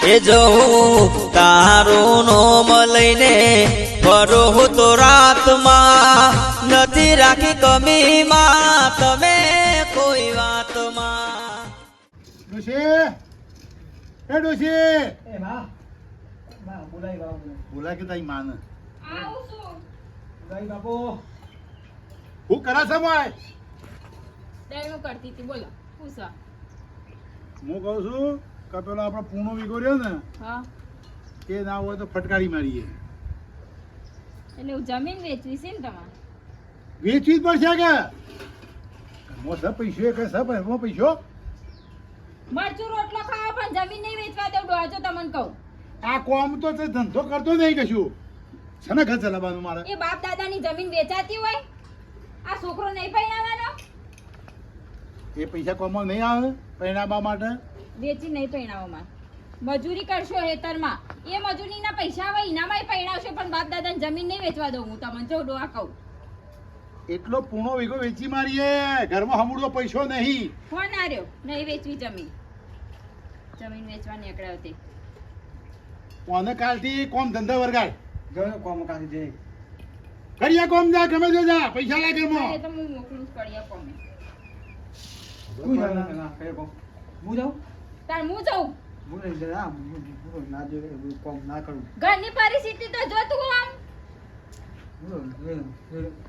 એ જવું તારું નોમ લઈને ફરો તો રાતમાં નથી રાખી કમીમાં તમે કોઈ વાતમાં. ડોશી એ ડોશી એ બા બોલાય બાપુ બોલા કે તારી માને આવું છું બોલાય બાપુ હું કરા છે મોય દરનું કરતી હતી બોલો પૂછો. હું કહું છું કે પેલો આપણો પૂર્ણો વીઘો રહ્યો ને હા એ ના હોય તો ફટકારી મારીએ. એટલે હું જમીન વેચવી છે ને તમારે વેચવી જ પડશે કે મો સ પૈસો કે સ પૈસો મરચું રોટલો ખાવા પણ જમીન નહીં વેચવા દઉં ડોહાજો તમને કહું. આ કોમ તો તે ધંધો કરતો નહીં કશું છે ને ઘર ચલાવવાનું મારે. એ બાપ દાદાની જમીન વેચાતી હોય આ છોકરો નહીં પૈણાવાનો એ પૈસા કોમમાં નહીં આવે પરિણામવા માટે. વેચી નહીં પૈણાવોમાં મજૂરી કરશો હેતરમાં એ મજૂરીના પૈસા આવે એનામાં પૈણાવશો પણ બાપ દાદાની જમીન નહીં વેચવા દઉં હું તમને જો ડોહા કહું. એટલો પૂર્ણો વીઘો વેચી મારીએ ઘરમાં હમુડો પૈસો નહીં. ફોન આવ્યો નહીં વેચવી જમીન જમીન વેચવા નીકળ્યો તે કોને કાલથી કોમ ધંધા વર્ગાડ ગયો કોમ કાઢી દે કરીએ કોમ જા ગમે તે જા પૈસા લાગે એ ઘરમાં. તો હું મોકલું જ કરીએ કોમે તું જા ના કઈ કોમ હું જાઉં તાર હું જઉં હું નહીં જા હું ના જે કોમ ના કરું ઘરની પરિસ્થિતિ તો જો તું આમ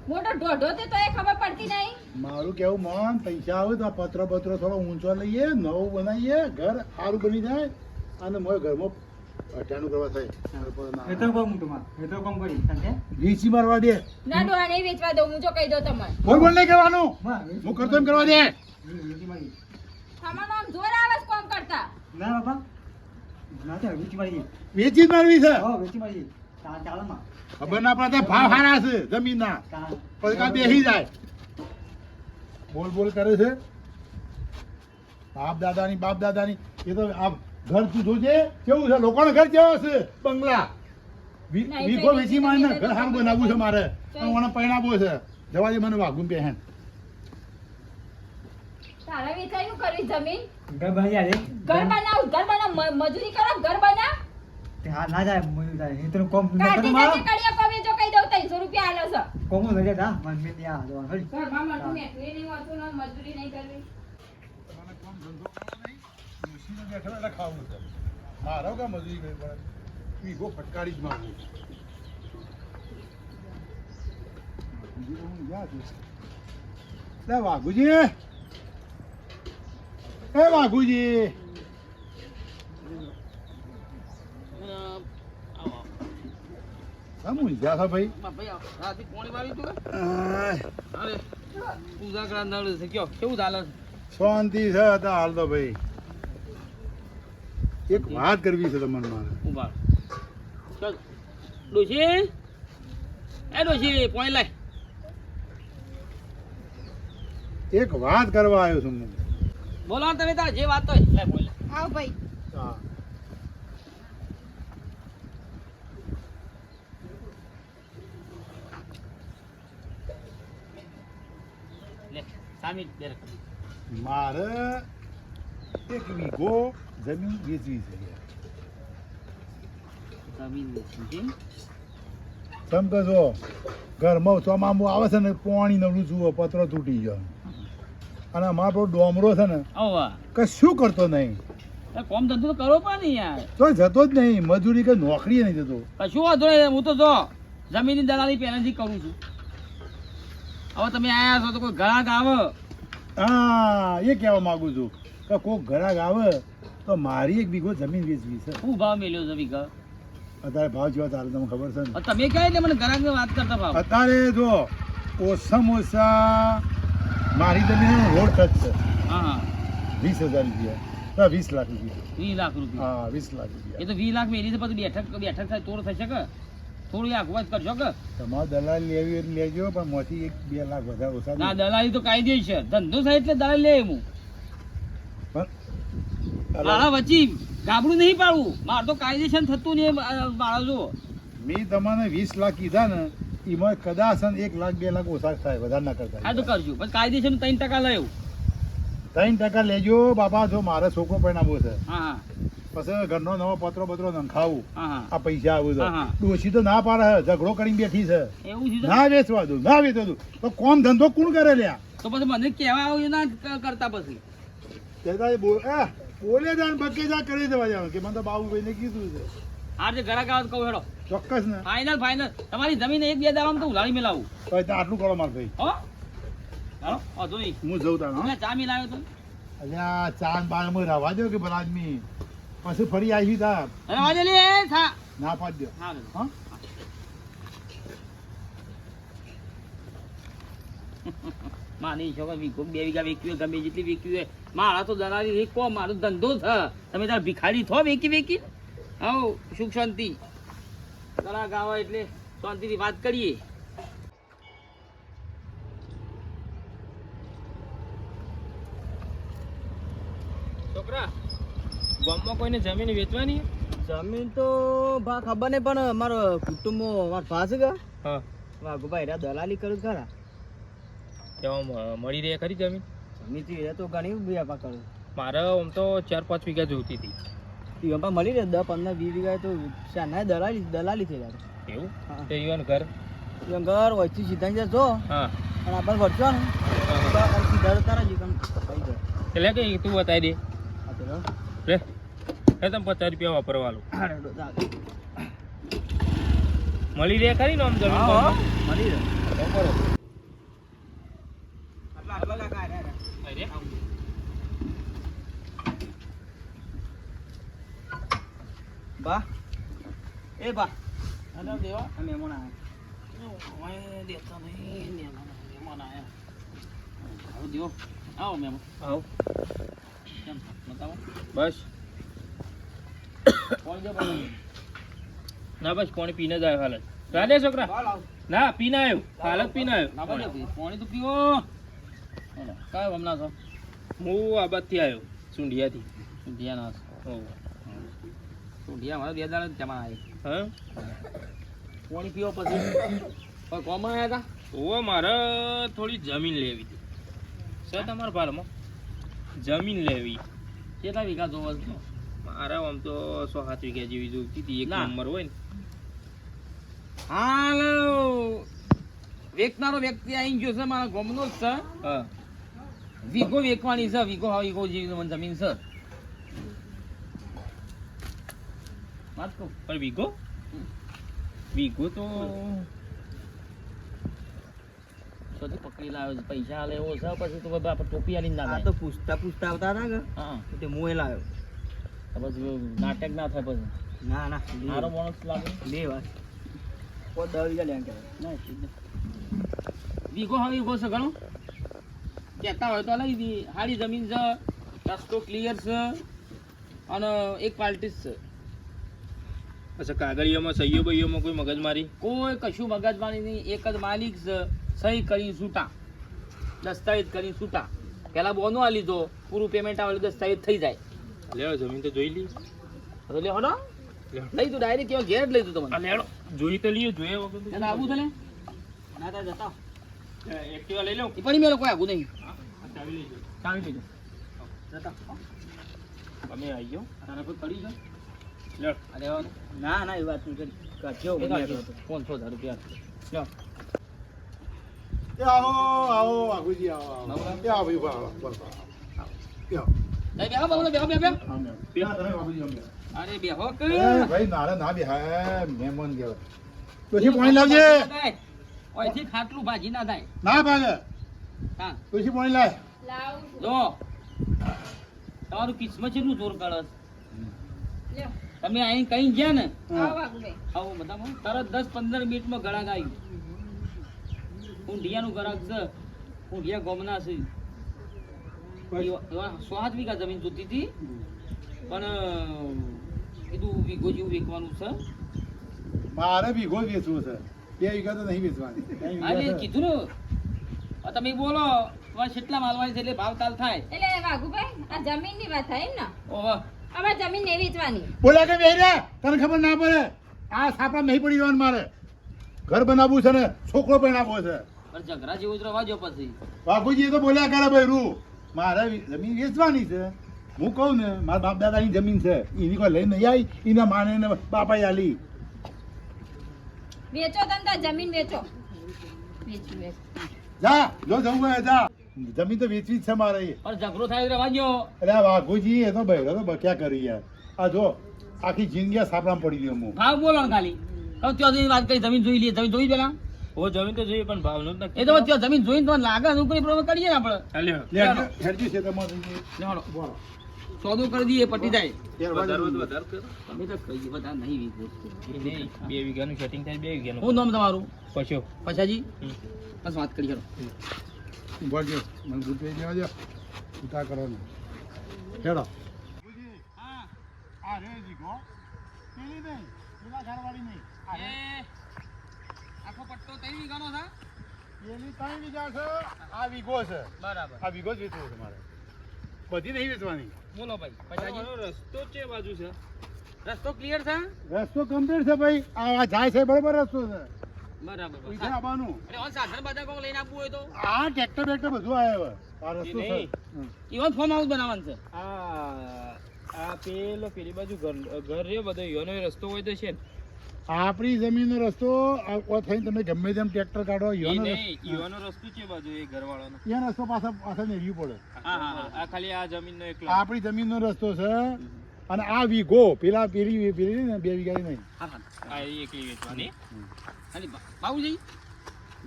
મોટો ઢોઢો તે તો એ ખબર પડતી નહીં. મારું કેવું મન પૈસા આવે તો આ પત્રો થોડો ઊંચો લઈએ નવું બનાવીએ ઘર સારું બની જાય અને મોય ઘરમાં અઠાણું કરવા થાય. એ તો કોમ તમાર એ તો કોમ કરી સંજે વેચી મારવા દે. ના ડોહા નહીં વેચવા દઉં હું જો કહી દઉં તમને. બોલ બોલ નહીં કરવાનું માં હું કરતો એમ કરવા દે. વીચી મારી તમારો આમ જોર આવે છે કોમ કરતા. ના બાપા ના તો વીચી મારી વેચી જ મારવી છે. હો વીચી મારી ચાલ માં ખબર ના પડે ભાવ હારા છે જમીનના ચાલ પૈસા બેસી જાય. બોલ બોલ કરે છે બાપ દાદાની એ તો આ ઘર તું જોજે કેવું છે લોકોના ઘર કેવા છે બંગલા વીઘો વેચી મારીને ઘર સારું બનાવવું છે મારે અને મને પરિણામો છે જવા દે મને વાગું પહેન. તારા વેચાઈનું કરવી જમીન ઘર બની યાર ઘર બનાવ મજૂરી કરો ઘર બનાવ તે હા ના જાય મળી જાય એ તો કોમ ના કાઢી કરું જજે કડિયા કોમે જો કહી દઉં 300 રૂપિયા આલે છે. કોમ લઈ જા મન મે ત્યાં જવા હળી ઘરમાં મળતું મેઠું નહીં હોતું ને મજૂરી નહીં કરવી. ખાવું છે મારો કે મજૂરી કરવી પડે વીઘો ફટકારી જ મારવું. વાઘુજી એ વાઘુજી મૂંઝ્યા છો ભાઈ. શાંતિ છે તો હાલ તો ભાઈ એક વાત કરવી છે તમને મારે. એક વાત કરવા આવ્યો છું હું. બોલો તમે તાર જે વાત હોય લે બોલ. આવ ભાઈ હા લે સામી બેર મારે એક વીઘો જમીન વેચવી છે. જમીન વેચી સમજો ઘરમાં ચોમામું આવે છે ને પાણી નવલું જુઓ પતરો તૂટી ગયો અને અમારો ડોમરો છે ને આવા કશું કરતો નહીં કોમ ધંધો તો કરવો પણ નહીં યાર. તો જતો જ નહીં મજૂરી કે નોકરી નહીં જતો. કશું વાંધો નહીં હું તો જો જમીનની દલાલી પહેલાથી કરું છું. હવે તમે આયા છો તો કોઈ ગ્રાહક આવે હા એ કહેવા માંગુ છું કે કોઈક ઘરાક આવે તો મારી એક વીઘો જમીન વેચવી છે. શું ભાવ મેલ્યો છે વીઘા? અત્યારે ભાવ જેવા તારે તમને ખબર છે ને. હવે તમે કહે એટલે મને ગ્રાહકની વાત કરતા ભાવ અત્યારે જો ઓછામાં ઓછા મારી જમીન રોડ ટચ છે હા હા 20,000 રૂપિયા 20 લાખ રૂપિયા 20 લાખ રૂપિયા. હા 20 લાખ રૂપિયા. એ તો 20 લાખ મેલી છે પછી બેઠક થાય તોડ થશે કે થોડી આગવાજ કરશો કે તમારે દલાલી લેવી એટલે લેજો પણ મોથી 1-2 લાખ વધારે ઓછા ના નહીં. દલાલી તો કાયદેસર ધંધો થાય એટલે દલાલી લે હું પણ મારા વચ્ચે ગાબડું નહીં પાડવું મારે તો કાયદેસર થતું નહીં મારા જો મેં તમને 20 લાખ કીધા ને એમાં કદાચ 1 લાખ 2 લાખ ઓછા થાય વધારે ના કરતા. હા તો કરજો પછી કાયદેસર 3% લેવું. 3% લેજો બાપા જો મારે છોકરો પરિણામો છે હા હા પછી ઘરનો નવો પત્રો બત્રો નંખાવું હા હા આ પૈસા આવું તો હા, હા. ડોશી તો ના પાડે છે, ઝઘડો કરીને બેઠી છે એવું છે તો? ના વેચવા દઉં ના વેચવા દઉં તો કોમ ધંધો કોણ કરે લ્યા તો પછી મને કહેવા આવ્યું ના કરતા પછી કહેતા એ બોલે જાણ બકે જા કરી દેવા જાણ કે મને તો બાબુભાઈને કીધું છે આ જે ઘરાક આવે તો કહું હેડો ચોક્કસ ને ફાઇનલ તમારી જમીન એક બે દાડામાં તો ઉલાળી મેલાવું તો ત્યાં આટલું કરો માર ભાઈ હો હાલો વાંધો નહીં હું જઉં તાણ હો. મેં ચા મિલાવ્યો તો અલ્યા ચાંદ બાળમાં રવા દો કે ભલા આદમી પછી ફરી આવી તા અરે વાંધો નહીં એ થા ના પાડ દો હા હા માની છો કે વીઘો 2 વીઘા વેચ્યું હોય, ગમે જેટલી વેચ્યું હોય મારા તો દલાલી વેચવો મારો ધંધો છે તમે તાર ભિખારી થો વેચી આવો સુખ શાંતિ દરા ગાવા એટલે શાંતિથી વાત કરીએ છોકરા ગામમાં કોઈને જમીન વેચવાની જમીન તો ભા ખબર નહીં પણ મારો કુટુંબમાં મારા ભા છે કે હા વાઘુભાઈ રહ્યા દલાલી કરું ખરા તેમાં મળી રહે ખરી જમીન જમીન થી તો ઘણી વ્યાપાર કરું મારે આમ તો 4-5 વીઘા જોઈતી હતી એમાં મળી રહે 10, 15, 20 વીઘા તો શાના દલાલી થઈ જાય એવું હા. તે ઈવન ઘર એમ ઘર વચ્ચે સીધા જશો હા અને આપણે વળશો ને તો સીધા જતા રહેજો કેમ થઈ જાય એટલે કે તું બતાવી દે હા તો લો. લે એ તમે 50 રૂપિયા વાપરવાલું હા, રેડો, ચાલો. મળી રહે ખરી ને આમ જમીન હા, હા, ગામમાં? મળી રહે તો કરો આટલા કાકા અરે બા એ બા અને દેવા આ મહેમાન આવ્યા દેતા નહીં મહેમાન આયા આવો દેવો આવો મહેમાન આવો કેમ બતાવો બસ કોણ છે ભાઈ ના બસ પાણી પીને જ આવ્યો હાલ જ રાધે છોકરા ના પીને આવ્યો હાલ જ પીને ના આવ્યો ભાઈ પાણી તો પીવો કયો હમણાં છો હું આ બાજથી આવ્યો સુંઢિયાથી સુંઢિયા ના ઓહ. સુંઢિયા મારા બે દાડા જમા આવે હા પાણી પીવો પછી કોઈ કોમ આવ્યા હતા ઓવા મારે થોડી જમીન લેવી હતી સર તમારા ભાલમાં જમીન લેવી કેટલા વીઘા જોવો છો મારે આમ તો 100-7 વીઘા જેવી જોઈતી હતી એક ના. નંબર હોય ને હાલ વેચનારો વ્યક્તિ આવી ગયો છે મારા ગામનો જ છે હા વીઘો વેચવાની છે વીઘો હા વીઘો જેવી મને જમીન છે વાત કહું પણ વીઘો વીઘો તો શોધી પકડી લાવ્યો છે પૈસા હાલે એવો છે પછી તો બાપા ટોપી આલીને ના આ લાય. તો પૂછતા પૂછતા આવતા હતા કે હા તે હું એ લાવ્યો તો પછી નાટક ના થાય પછી ના ના મારો માણસ લાગે બે વાત કોઈ 10 વીઘા લેવા કહેવાય ના વીઘો હા વીઘો છે ઘણો કહેતા હોય તો લઈ દી હારી જમીન છે રસ્તો ક્લિયર છે અને એક પાર્ટી છે અચ્છા કાગળિયામાં સહીઓ બહીઓમાં કોઈ મગજમારી કોઈ કશું મગજમારી નહીં એક જ માલિક છે સહી કરી છૂટા દસ્તાવેજ કરી છૂટા પેલા બોનો આ લીધો પૂરું પેમેન્ટ આવે એટલે દસ્તાવેજ થઈ જાય લેવો જમીન તો જોઈ લી તો લે હડો લઈ તું ડાયરેક્ટ કેવા ઘેર જ લઈ તું આ તમને લેડો જોઈ તો લઈએ જોઈએ વગર તો એને આવું છે ને ના તો જતા એક્ટિવા લઈ લઉં એ પણ મેલો કોઈ આવું નહીં ચાવી લઈ જાઓ. ચાવી લેજો જતા અમે આવી જાઓ તારા કોઈ કરી છે લેડો આ લેવાનું ના ના એ વાત નહીં કરી કરજો એ કાઢજો. 500 રૂપિયા લો એ આવો આવો વાઘુજી આવો આવો નવરા. એ આવો ભાઈ આવો બસ આવો એ આવો લઈ બેહો બાબલો બેહો બેહો બેહો આમ બેહો. ત્યાં તમે વાઘુજી આમ બેહો. અરે બેહો કે એ ભાઈ મારે ના બેહાય મહેમાન કહેવાય પછી પાણી લાવજે ઓયથી ખાટલું ભાજી ના થાય ના ભાગે હા પછી પાણી લાય લાવું છું. જો તમારું કિસ્મત છે નું જોર કાઢે લ્યો. તમે અહીં કઈ ગયા ને આવો વાઘુભાઈ. આવો બધામાં તરત 10-15 મિનિટમાં ગળાક આવી ઊંઢિયાનું ગળાક છે ઊંઢિયા ગોમના છે એવા 7 વીઘા જમીન જોતી હતી પણ કીધું વીઘો જેવું વેચવાનું છે મારે વીઘો જ વેચવું છે 2 વીઘા તો નહીં વેચવાની 3 વીઘા આજે છે. કીધું ને હવે તમે બોલો તમારે કેટલા માલવાની છે એટલે ભાવ તાલ થાય એટલે વાઘુભાઈ આ જમીનની વાત થાય એમ ને ઓહો અમારે જમીન નહીં વેચવાની બોલા કે બેહી રે તને ખબર ના પડે આ સાપા નહીં પડી જવાનું મારે ઘર બનાવવું છે ને છોકરો બનાવવો છે પણ ઝઘડા જેવું જ રવા જો પછી બાપુજી એ તો બોલ્યા કરે ભાઈ રૂ મારે જમીન વેચવાની છે હું કહું ને મારા બાપ દાદાની જમીન છે એની કોઈ લઈને નહીં આવી એના માને ને બાપાએ આલી. વેચો તમે તાર જમીન વેચો. વેચી વેચ. જા જો જવું હોય જા, જમીન તો વેચવી જ છે મારે. પણ ઝઘડો થાય તો રહેવા દ્યો. અરે આ વાઘુજી એ તો બહેરો તો બક્યા કરી યાર. આ જો આખી જિંદગી સાપડામાં પડી ગયો હું. ભાવ બોલો ને ખાલી. હવે ત્યાં જઈને વાત કરી, જમીન જોઈ લઈએ. જમીન જોઈ પેલા ઓ જમીન તો જોઈએ પણ ભાવનું જ નક્કી એ તો ત્યાં જમીન જોઈને તો લાગે ઉપરી પ્રમાણે કરીએ ને આપણે. ચાલ્યો. લે, હેડજી છે તમારે. લેવાડો. બોલો. સોદો કરી દઈએ, પટી જાય. વધારે હોય તો વધારે કરો. તમે તો કહીએ બધા નહીં વીક વસ્તુ. એ નહીં, 2 વીઘાનું સેટિંગ થાય 2 વીઘાનું. શું નામ તમારું? પછો. પછાજી હમ. બસ વાત કરી હેડો. ઉભા રહ્યો. મને રૂપિયા દેવા દો. ઉતાર કરવાનો. હેડો. હા આ રે જીગો. પેલી નહીં. પેલા ઘરવાળી નહીં. આ રે. આખો પટ્ટો 3 વીઘાનો છે. પેલી 3 વીઘા છે. આ વીઘો છે. બરાબર. આ વીઘો જ વેચવો છે મારે. બધી નહીં વેચવાની. બોલો ભાઈ. પછાજી આનો રસ્તો છે બાજુ છે. રસ્તો ક્લિયર છે? રસ્તો કમ્પ્લીટ છે ભાઈ. આ જાય છે બરોબર રસ્તો છે. બરાબર. પૈસા આવવાનું. અરે ઓન સાધન બધા કોણ લઈને આપવું હોય તો આ ટ્રેક્ટર બેક્ટર બધું આવે હવે. આ રસ્તો છે. નહીં. હમ. ઈવન ફોર્મ હાઉસ બનાવવાનું છે. આ પેલો પેલી બાજુ ઘર રહ્યો બધો યોનો રસ્તો હોય તો છે ને. આપણી જમીનનો રસ્તો આ થઈને તમે ગમે તેમ ટ્રેક્ટર કાઢો એ યોનો નહીં, રસ્તો યોનો રસ્તો છે બાજુ એ ઘરવાળાનો. એ રસ્તો પાછા નેરવી પડે. હા, હા, હા. આ ખાલી આ જમીનનો એકલો. આપણી જમીનનો રસ્તો છે અને આ વીઘો પેલી ને 2 વીઘા નહીં. હા હા. આ એ એકલી વેચવાની. ખાલી બાબુજી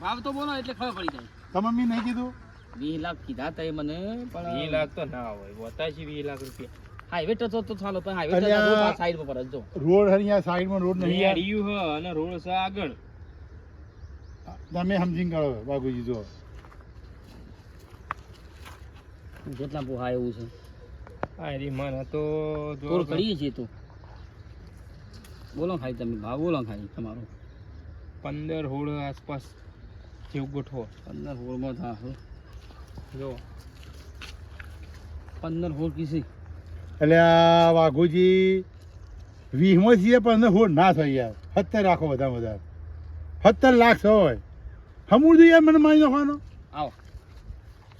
ભાવ તો બોલો એટલે ખબર પડી જાય. તમે મેં નહીં કીધું 20 લાખ કીધા તા એ મને 20 લાખ તો ના હોય, બતાશી 20 લાખ રૂપિયા. હાઈવે તો ચાલો પણ હાઈવે અલ્યા. સાઈડ પર જ જો. રોડ હરિયા સાઈડમાં રોડ નહીં યાર. રેડિયું હ અને રોડ છે આગળ. તમે સમજીને કરો બાબુજી જો. જેટલા પોહા એવું છે આ રી મને તો જો થોડું કરીએ છીએ તો બોલો ખાલી તમે ભાવ બોલો ખાલી તમારો 15-16 આસપાસ જેવું ગોઠવો. 15-16 માં થશે. જો 15-16 કીસી એટલે આ વાઘુજી 20માં છીએ 15 ના થાય યાર. 70 રાખો બધા વધારે. 70 લાખ છે હોય હમું યાર મને મારી નાખવાનો. આવો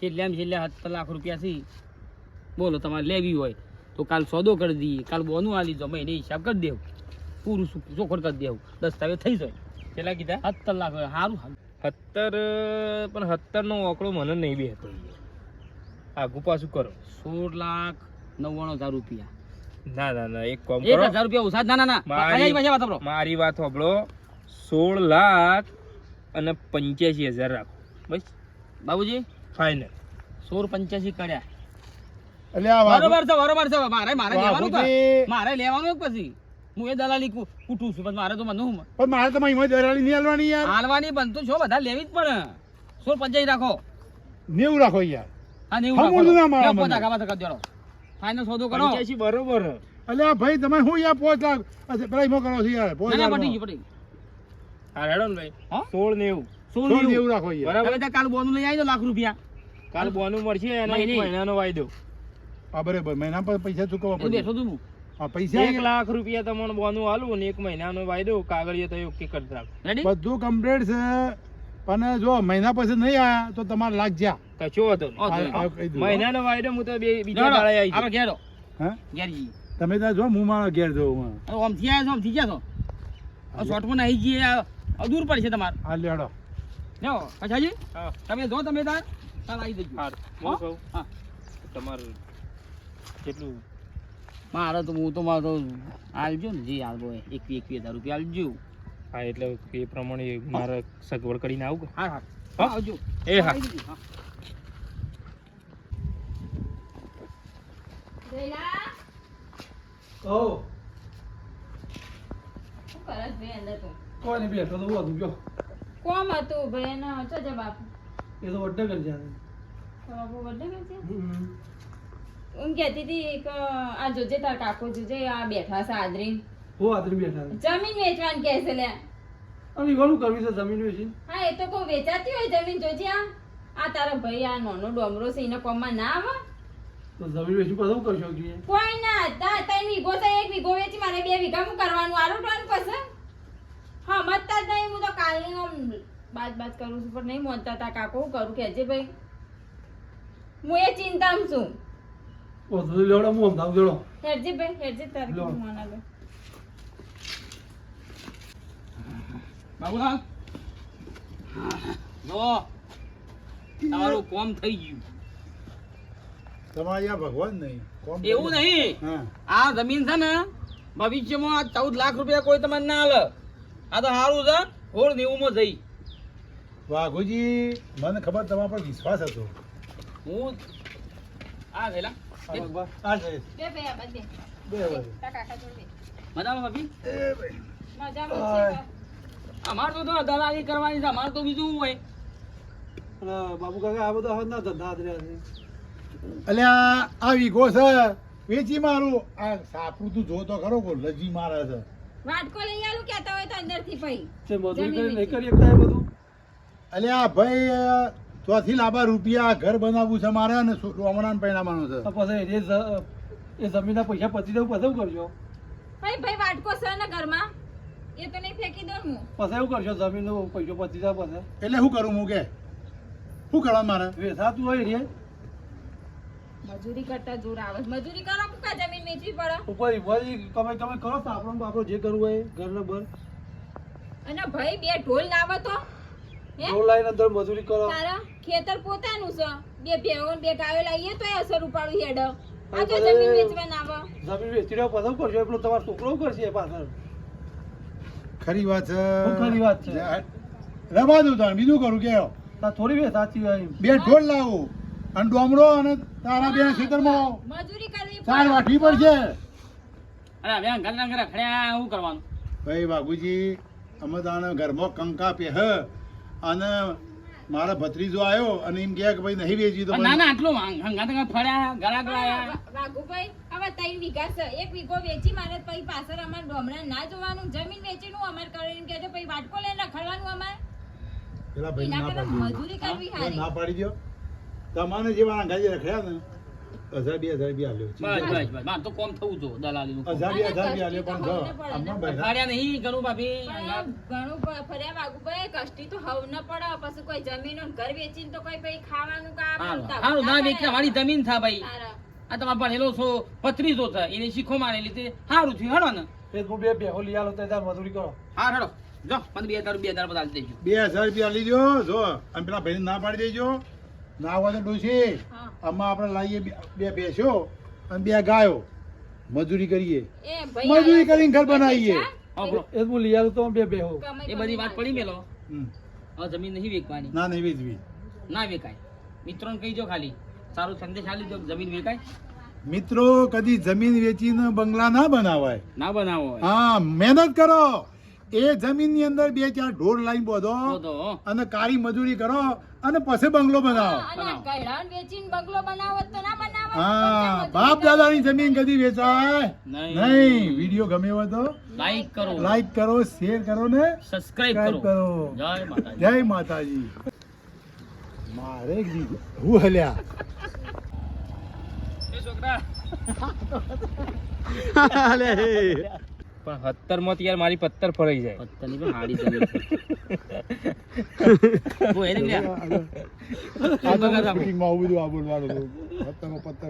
છેલ્લે 70 લાખ રૂપિયા છે. બોલો તમારે લેવી હોય તો કાલ સોદો કરી દઈએ, કાલ બોનું આલી દો, મહિને હિસાબ કરી દેવું, પૂરું ચોખડ કરી દેવું, દસ્તાવેજ થઈ જાય. કેટલા કીધા? 70 લાખ સારું. 70 પણ 70 નો આંકડો મને નહીં બે હતો. આગુ પાછું કરો. 16,99,000 રૂપિયા. ના ના ના એક કામ 1,000 કરો. રૂપિયા ઓછા. ના ના મારી- પાછા વાત સાંભળો. મારી વાત સાંભળો. 16,85,000 રાખો બસ બાબુજી ફાઇનલ. 16,85 કર્યા. એટલે આ બરોબર છે, બરોબર છે. મારે લેવાનું કે? બાબુજી. મારે લેવાનું કે પછી હું એ દલાલી કૂટું છું, પણ મારે તો મને પણ મારે તમારી હિંમત દરાળી નહીં હાલવાની યાર. હાલવાની બનતું છો, બધા લેવી જ પડે. 16,85 રાખો. 90 રાખો યાર. હા, 90 હા, રાખો. બોલું ના મારા લ્યો, મને. પોતા ગાવા તો કરી દેલો. ફાઇનલ સોદો કરો. 85 બરોબર. એટલે આ ભાઈ તમે શું યાર 5 લાખ પેલા હિમો કરો છો યાર 5 ના, ના, લાખ પટી ગયું, પટી ગયું. હા હેડો ને ભાઈ. હા? 16,90. 16,90. 90 રાખો યાર. બરાબર. તમે તો કાલ બોનું લઈ આવી દો લાખ રૂપિયા. કાલ બોનું મળશે અને એક મહિને. મહિનાનો વાયદો. હા બરાબર મહિના પર પૈસા ચૂકવવા એ પડે. બેઠો તું હું. હા પૈસા 1 લાખ રૂપિયા તમને બોનું આલું અને એક મહિનાનો વાયદો. કાગળિયા તો ઓકે કરી રાખો. રેડી? બધું કમ્પ્લીટ છે પણ જો મહિના પછી નહીં આયા તો તમારે લાખ જ્યાં. કશો હતો નહીં. ઓકે. આ કહી દઉં. મહિનાનો વાયદો હું તો બીજા ચાલો, દાડે આવી આપણે ઘેરો. હા ઘેર જઈએ. તમે ત્યાં જો હું મારો ઘેર જવું હવે આમથી આવ્યા છો, આમથી ગયા છો. હવે શોર્ટમાં નહીં જઈએ, આ દૂર પડશે તમારે. હા લેડો. લ્યો, પછાજી, હા. તમે જો તમે તાર કાલ આવી જજો. હાર. હું હો? કહું હા. તમારું કેટલું મારે તો હું તો મારે તો આલજો ને જે આલવો હોય 21,000 રૂપિયા આલજો. હા એટલે એ પ્રમાણે મારે સગવડ કરીને આવું. હા હા હા? આવજો. એ હા. આવી જજો. હા. જયલા, કહો શું કરસ ભાઈ અંદર તું? કોઈ નહીં બેઠો તો હું હતું જો કોમ હતું ભાઈ ને ચો જ બાપુ. એ તો વડે કરી જાય તો બાપુ બર્થડે કરશે? હું કહેતી હતી કે આ જોજે તાર કાકો જોજે આ બેઠા છે આદરી. હો આદરી બેઠા જમીન વેચવાનું કહે છે લે. અમે ઘણું કરવી છે જમીન વેચી હા એ તો કોઈ વેચાતી હોય જમીન જોજે આ તારો ભાઈ આ નાનો ડોમરો છે એના કોમમાં ના આવે. તો જમીન વેચી પછી કરશો કે કોઈ ના ત્રણ વીઘો છે, 1 વીઘો વેચી મારે 2 વીઘા હું કરવાનું આરું ટોન પછી હા મતતા જ નહીં. હું તો કાલની આમ બાત કરું છું પણ નહીં મોનતા તા કાકો હું કરું કહેજે ભાઈ. હું એ ચિંતામાં છું. લેવડો હું સમજાવું જોડો હેરજી ભાઈ હેરજી તારે લો. મોના લો બાબુલાલ જો તમારું કોમ થઈ ગયું. તમારે અહીંયા ભગવાન નહીં કોમ એવું નહીં, હા આ જમીન છે ને ભવિષ્યમાં આ 14 લાખ રૂપિયા કોઈ તમને ના આલે. આ તો સારું છે, હોળ 90 માં જઈ. વાઘુજી મને ખબર તમારા પર વિશ્વાસ હતો હું આ થયેલા આ છે બે ભાઈ આ બધે બે વાર. તા કાકા જોડે મજામાં ભાભી? મજામાં છે અમારે તો દલાલી કરવાની છે, અમારે તો બીજું હોય. બાબુ કાકા આ બધા ના ધંધા જ રહ્યા છે અલ્યા આ વીઘો છે વેચી મારું આ સાપરું તું જોતો ખરો કો લજી મારે છે વાટકો લઈ આલું કહેતા હોય તો અંદરથી ભાઈ તે મજૂરી જમીન કરી નહીં વેચી. કરી શકતા એ બધું અલ્યા ભાઈ ચોથી લાંબા રૂપિયા ઘર બનાવવું છે મારે અને હમણાં પરિણામવાનું છે તો પછી એ જમીનના પૈસા પતી જવું પછી શું કરશો ભાઈ ભાઈ વાટકો છે ને ઘરમાં એ તો નહીં ફેંકી દો ને હું પછી એવું કરશો જમીનનો પૈસો પતી જાય પછી એટલે શું કરું હું કે શું કરવાનું મારે વેચાતું હોય રે મજૂરી કરતા જોર આવે છે. મજૂરી કરો કે કા જમીન વેચવી પડે ઉપર વળી કમાઈ કમાઈ કરો તો આપણો જે કરવું હોય ઘરને બર અને ભાઈ બે ઢોલ લાવો તો હે ઢોલ લાઈને અંદર મજૂરી કરો તારા ખેતર પોતાનું છે બે ભેવો ને બે ગાયો લાવીએ તો અસર ઉપાડું હેડ આ જો અરે. જમીન વેચવા ના આવે જમીન વેચી રહ્યો પછી શું કરશો એટલું તમારો છોકરો શું કરશે એ પાછળ ખરી વાત છે બહુ ખરી વાત છે. રવા દઉં તાર બીજું કરું કે તાર થોડી વે સાચી હોય એમ. બે ઢોલ લાવું અને ડોમરો અને તારા બે ખેતરમાં મજૂરી કરવી ચાર વાટવી પડશે અરે હવે ઘરના ઘરે ખડ્યા શું કરવાનું? ભાઈ બાબુજી અમે તાણે ઘરમાં કંકા પહે અને મારા ભત્રીજો આવ્યો અને એમ કહે કે ભાઈ નહીં વેચી તો ના ના આટલું હંગાત ફળ્યા ગળા ગળાયા. વાઘુભાઈ હવે 3 વીઘા છે એક વીઘો વેચી મારે પછી પાછળ અમાર ડોમરા ના જોવાનું જમીન વેચીનું અમાર કરીને કહેજો પછી વાટકો લઈને રખડવાનું અમાર પેલા ભાઈ એના ના કરતા પાડી મજૂરી કરવી દો. હારી ના પાડી દો તમારે જે વાળા ગાજી રખ્યા ને 1000 2000 આલ્યો બસ બસ બસ મારે તો કોમ થવું જો દલાલીનું કોમ. 1000 2000 આલ્યો પણ જો આમાં બૈરા ફાડ્યા નહીં ઘણું ભાભી. પણ ઘણું ફર્યા વાઘુભાઈ કષ્ટી તો હવ ન પડે પછી કોઈ જમીન ને ઘર વેચીને તો કોઈ ભાઈ ખાવાનું કા હારું, બોલતા હારું, ના પડે. વેચી મારી જમીન થા ભાઈ. તારા. આ તમારે ભણેલો છો પથરીજો છે એને શીખો મારે લીધે સારું થયું હેડો ને. એ જ હું બે બેહો લઈ આલો તો તાર મજૂરી કરો હા હેડો જો મને 2000 બધા આપી દેજો. 2000 લીધો જો અને પેલા ભાઈને ના પાડી દેજો ના હોય તો ડોશી હા. આમાં આપણે લાવીએ બે ભેંસો અને બે ગાયો મજૂરી કરીએ એ ભાઈ મજૂરી આયા કરીને ઘર છે. બનાવીએ હા, બોલો. એ જ હું લઈ આલું તો બે બેહો કમાઈ એ બધી વાત પડી મેલો. હમ. હવે જમીન નહીં વેચવાની, ના નહીં વેચવી ના વેચાય. મિત્રોને કહીજો ખાલી સારું સંદેશ આલી દો કે જમીન વેચાય મિત્રો કદી જમીન વેચીને બંગલા ના બનાવાય ના બનાવો હોય. હા મહેનત કરો એ જમીન ની અંદર 2-4 ઢોર લાઈન બોધો તો અને કાળી મજૂરી કરો અને પછી બંગલો બનાવો અને આ ગયડાને વેચીને બંગલો બનાવત તો ના બનાવત. હા બાપ દાદાની જમીન કદી વેચાય નહીં. નહીં વિડીયો ગમે હોય તો લાઈક કરો, લાઈક કરો શેર કરો ને સબસ્ક્રાઇબ સબસ્ક્રાઇબ કરો. કરો જય માતાજી. જય માતાજી મારે હું હલ્યા એ છોકરા પણ 17 માં યાર મારી પત્તર ફરાઈ જાય પત્તરની પણ હાડી જમીન છે. ઓ એને લ્યા. આ તો meeting માં આવું બધું આ બોલવાનું હતું. પત્તર